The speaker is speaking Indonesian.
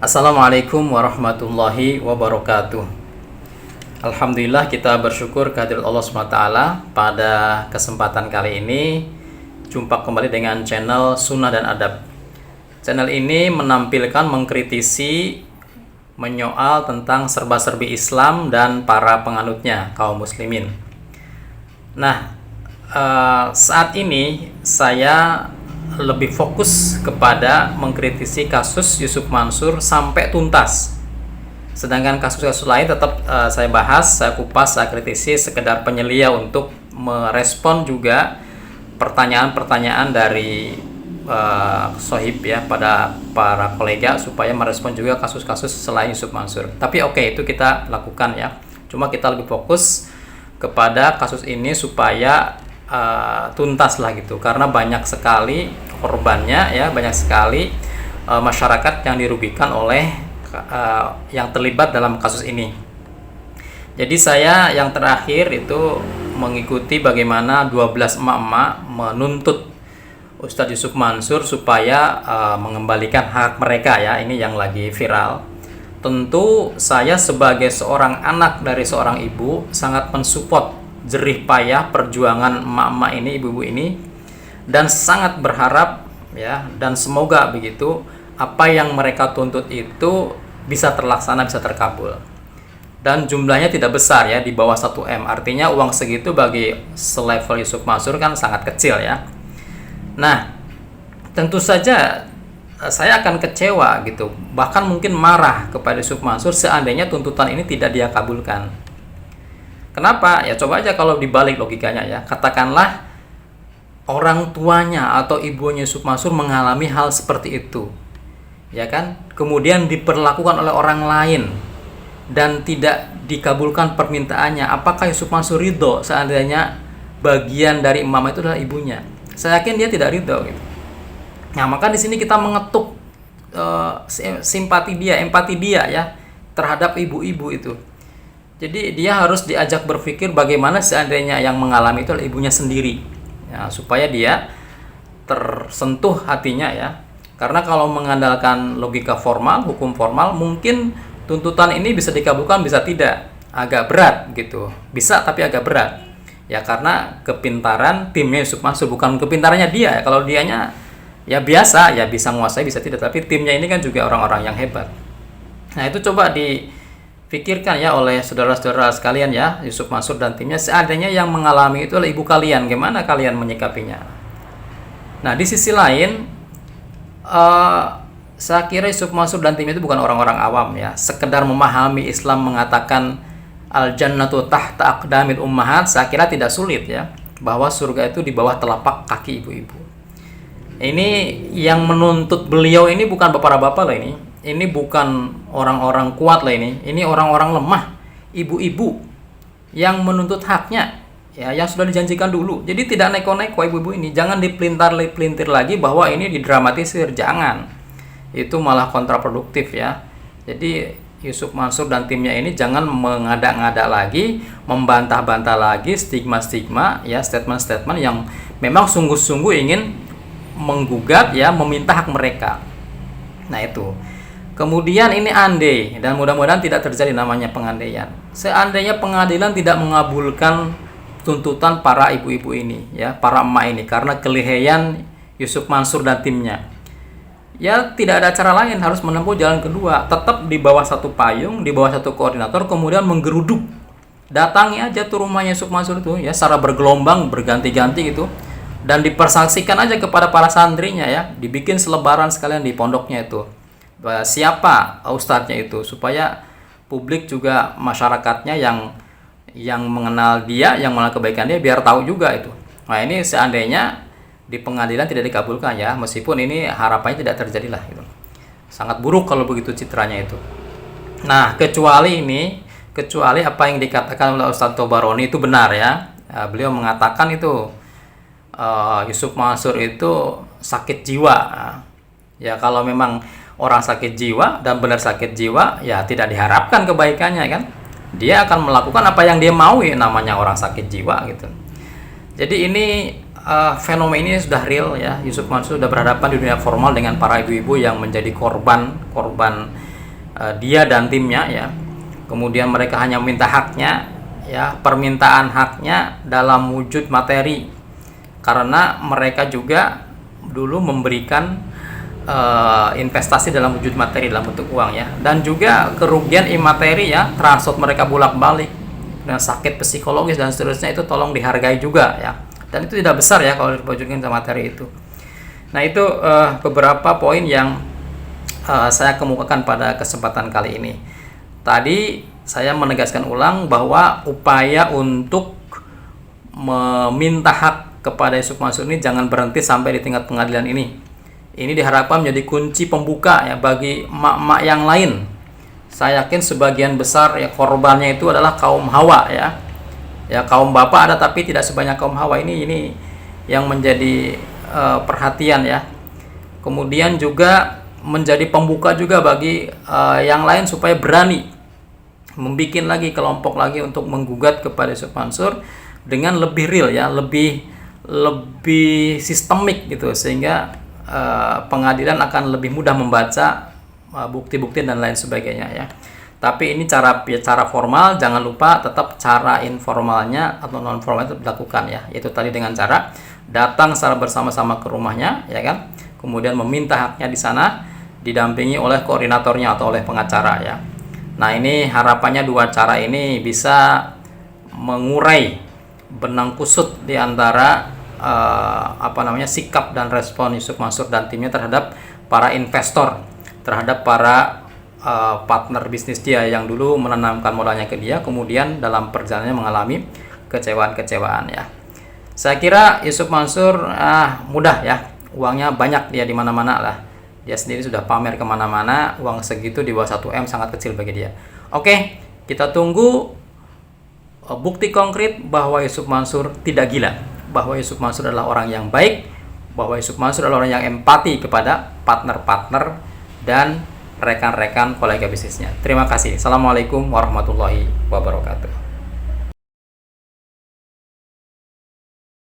Assalamualaikum warahmatullahi wabarakatuh. Alhamdulillah, kita bersyukur kehadirat Allah SWT. Pada kesempatan kali ini jumpa kembali dengan channel Sunnah dan Adab. Channel ini menampilkan, mengkritisi, menyoal tentang serba-serbi Islam dan para penganutnya, kaum muslimin. Nah, saat ini saya lebih fokus kepada mengkritisi kasus Yusuf Mansur sampai tuntas. Sedangkan kasus-kasus lain tetap saya bahas, saya kupas, saya kritisi sekedar penyelia untuk merespon juga pertanyaan-pertanyaan dari sohib ya, pada para kolega, supaya merespon juga kasus-kasus selain Yusuf Mansur. Tapi oke, itu kita lakukan ya. Cuma kita lebih fokus kepada kasus ini supaya tuntas lah gitu, karena banyak sekali korbannya ya, banyak sekali masyarakat yang dirugikan oleh yang terlibat dalam kasus ini. Jadi saya yang terakhir itu mengikuti bagaimana 12 emak-emak menuntut Ustadz Yusuf Mansur supaya mengembalikan hak mereka ya, ini yang lagi viral. Tentu saya sebagai seorang anak dari seorang ibu sangat mensupport jerih payah perjuangan emak-emak ini, ibu-ibu ini, dan sangat berharap ya, dan semoga begitu apa yang mereka tuntut itu bisa terlaksana, bisa terkabul. Dan jumlahnya tidak besar ya, di bawah 1 M. Artinya uang segitu bagi selevel Yusuf Mansur kan sangat kecil ya. Nah, tentu saja saya akan kecewa gitu, bahkan mungkin marah kepada Yusuf Mansur seandainya tuntutan ini tidak dia kabulkan. Kenapa? Ya coba aja kalau dibalik logikanya ya. Katakanlah orang tuanya atau ibunya Yusuf Mansur mengalami hal seperti itu. Ya kan? Kemudian diperlakukan oleh orang lain dan tidak dikabulkan permintaannya. Apakah Yusuf Mansur ridho seandainya bagian dari emak itu adalah ibunya? Saya yakin dia tidak ridho gitu. Nah, maka di sini kita mengetuk simpati dia, empati dia ya terhadap ibu-ibu itu. Jadi dia harus diajak berpikir bagaimana seandainya yang mengalami itu adalah ibunya sendiri ya, supaya dia tersentuh hatinya ya. Karena kalau mengandalkan logika formal, hukum formal, mungkin tuntutan ini bisa dikabulkan, bisa tidak, agak berat gitu. Bisa tapi agak berat ya, karena kepintaran timnya Yusuf Mansur, bukan kepintarannya dia ya. Kalau dianya ya biasa ya, bisa menguasai bisa tidak, tapi timnya ini kan juga orang-orang yang hebat. Nah, itu coba dipikirkan ya oleh saudara-saudara sekalian ya, Yusuf Mansur dan timnya, seandainya yang mengalami itu adalah ibu kalian, gimana kalian menyikapinya? Nah, di sisi lain saya kira Yusuf Mansur dan timnya itu bukan orang-orang awam ya, sekedar memahami Islam mengatakan al jannatu tahta aqdamil ummahat, saya kira tidak sulit ya, bahwa surga itu di bawah telapak kaki ibu-ibu. Ini yang menuntut beliau ini bukan bapak-bapak loh, ini bukan orang-orang kuat lah, ini orang-orang lemah, ibu-ibu yang menuntut haknya ya, yang sudah dijanjikan dulu. Jadi tidak neko-neko ibu-ibu ini, jangan dipelintir lagi bahwa ini didramatisir, jangan, itu malah kontraproduktif ya. Jadi Yusuf Mansur dan timnya ini jangan mengada-ngada lagi, membantah-bantah lagi stigma-stigma ya, statement-statement yang memang sungguh-sungguh ingin menggugat ya, meminta hak mereka. Nah itu. Kemudian ini andai, dan mudah-mudahan tidak terjadi namanya pengandaian. Seandainya pengadilan tidak mengabulkan tuntutan para ibu-ibu ini ya, para emak ini, karena kelihaian Yusuf Mansur dan timnya, ya tidak ada cara lain, harus menempuh jalan kedua, tetap di bawah satu payung, di bawah satu koordinator, kemudian menggeruduk. Datangi aja tuh rumahnya Yusuf Mansur itu ya, secara bergelombang, berganti-ganti gitu, dan dipersaksikan aja kepada para santrinya ya, dibikin selebaran sekalian di pondoknya itu, siapa ustadznya itu, supaya publik juga, masyarakatnya yang mengenal dia, yang mengenal kebaikan dia, biar tahu juga itu. Nah, ini seandainya di pengadilan tidak dikabulkan ya, meskipun ini harapannya tidak terjadi lah gitu. Sangat buruk kalau begitu citranya itu. Nah, kecuali apa yang dikatakan oleh Ustadz Tobaroni itu benar ya. Beliau mengatakan itu Yusuf Mansur itu sakit jiwa. Ya, kalau memang orang sakit jiwa dan benar sakit jiwa, ya tidak diharapkan kebaikannya kan. Dia akan melakukan apa yang dia mau ya, namanya orang sakit jiwa gitu. Jadi ini fenomena ini sudah real ya. Yusuf Mansur sudah berhadapan di dunia formal dengan para ibu-ibu yang menjadi korban dia dan timnya ya. Kemudian mereka hanya meminta haknya ya, permintaan haknya dalam wujud materi, karena mereka juga dulu memberikan investasi dalam wujud materi dalam bentuk uang ya, dan juga kerugian imateri ya, transport mereka bolak-balik dengan sakit psikologis dan seterusnya, itu tolong dihargai juga ya, dan itu tidak besar ya kalau diwujudkan sama materi itu. Nah itu beberapa poin yang saya kemukakan pada kesempatan kali ini. Tadi saya menegaskan ulang bahwa upaya untuk meminta hak kepada Yusuf Mansur ini jangan berhenti sampai di tingkat pengadilan ini. Ini diharapkan menjadi kunci pembuka ya bagi emak-emak yang lain. Saya yakin sebagian besar ya korbannya itu adalah kaum Hawa ya. Ya kaum bapak ada tapi tidak sebanyak kaum Hawa. Ini yang menjadi perhatian ya. Kemudian juga menjadi pembuka juga bagi yang lain supaya berani membikin lagi kelompok lagi untuk menggugat kepada Yusuf Mansur dengan lebih real ya, lebih sistemik gitu, sehingga pengadilan akan lebih mudah membaca bukti-bukti dan lain sebagainya ya. Tapi ini cara formal, jangan lupa tetap cara informalnya atau non formal itu dilakukan ya, yaitu tadi dengan cara datang secara bersama-sama ke rumahnya ya kan, kemudian meminta haknya di sana didampingi oleh koordinatornya atau oleh pengacara ya. Nah ini harapannya dua cara ini bisa mengurai benang kusut di antara sikap dan respon Yusuf Mansur dan timnya terhadap para investor, terhadap para partner bisnis dia yang dulu menanamkan modalnya ke dia, kemudian dalam perjalanannya mengalami kecewaan ya. Saya kira Yusuf Mansur mudah ya, uangnya banyak dia di mana-mana lah. Dia sendiri sudah pamer kemana-mana, uang segitu di bawah 1 M sangat kecil bagi dia. Oke, kita tunggu bukti konkret bahwa Yusuf Mansur tidak gila, bahwa Yusuf Mansur adalah orang yang baik, bahwa Yusuf Mansur adalah orang yang empati kepada partner-partner dan rekan-rekan kolega bisnisnya. Terima kasih. Assalamualaikum warahmatullahi wabarakatuh.